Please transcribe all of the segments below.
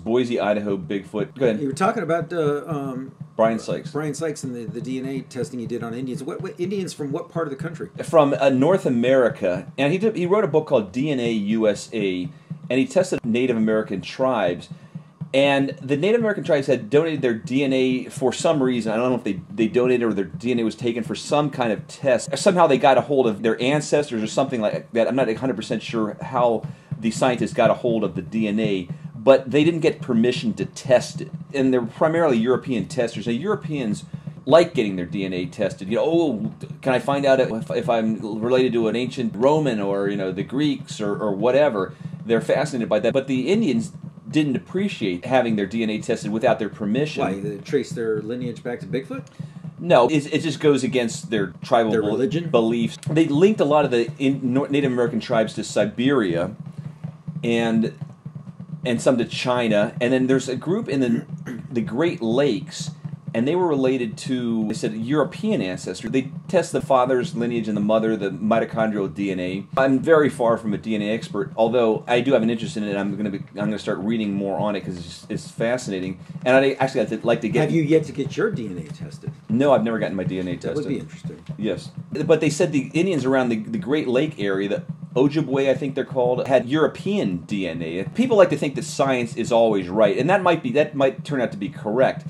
Boise, Idaho Bigfoot. Go ahead. You were talking about Brian Sykes. Brian Sykes and the DNA testing he did on Indians. What Indians from what part of the country? From North America, and he wrote a book called DNA USA, and he tested Native American tribes. And the Native American tribes had donated their DNA for some reason. I don't know if they donated or their DNA was taken for some kind of test. Somehow they got a hold of their ancestors or something like that. I'm not 100% sure how the scientists got a hold of the DNA, but they didn't get permission to test it. And they're primarily European testers. Now, Europeans like getting their DNA tested. You know, oh, can I find out if I'm related to an ancient Roman or, you know, the Greeks or whatever? They're fascinated by that. But the Indians didn't appreciate having their DNA tested without their permission. Why? They trace their lineage back to Bigfoot? No, it just goes against their tribal religion beliefs. They linked a lot of the Native American tribes to Siberia and some to China. And then there's a group in the Great Lakes, and they were related to, they said, European ancestry. They test the father's lineage and the mother, the mitochondrial DNA. I'm very far from a DNA expert, although I do have an interest in it. I'm going to start reading more on it because it's fascinating. And I'd actually like to get. Have you yet to get your DNA tested? No, I've never gotten my DNA tested. That would be interesting. Yes, but they said the Indians around the Great Lake area, the Ojibwe, I think they're called, had European DNA. People like to think that science is always right, and that might turn out to be correct.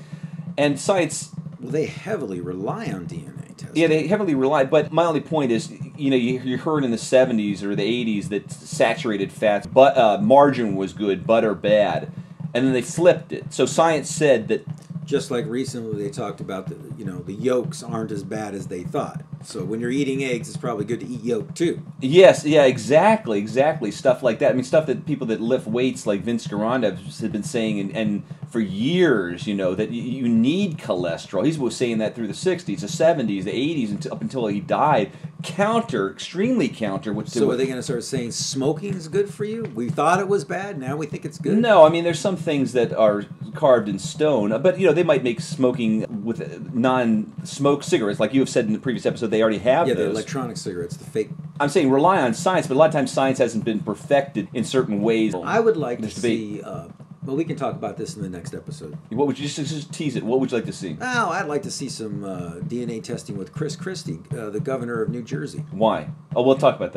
And science... Well, they heavily rely on DNA testing. Yeah, they heavily rely, but my only point is, you know, you heard in the 70s or the 80s that saturated fats, margarine was good, butter bad, and then they flipped it. So science said that... Just like recently they talked about the yolks aren't as bad as they thought. So when you're eating eggs, it's probably good to eat yolk too. Yes, yeah, exactly. Stuff like that. I mean, stuff that people that lift weights like Vince Gironda have been saying, and for years, you know, that you need cholesterol. He was saying that through the 60s, the 70s, the 80s, up until he died. Extremely counter. So are they going to start saying smoking is good for you? We thought it was bad, now we think it's good? No, I mean, there's some things that are carved in stone, but, you know, they might make smoking with non-smoke cigarettes, like you have said in the previous episode, they already have those. Yeah, the electronic cigarettes, the fake. I'm saying rely on science, but a lot of times science hasn't been perfected in certain ways. I would like to see... well, we can talk about this in the next episode. What would you just tease it? What would you like to see? Oh, I'd like to see some DNA testing with Chris Christie, the governor of New Jersey. Why? Oh, we'll talk about that.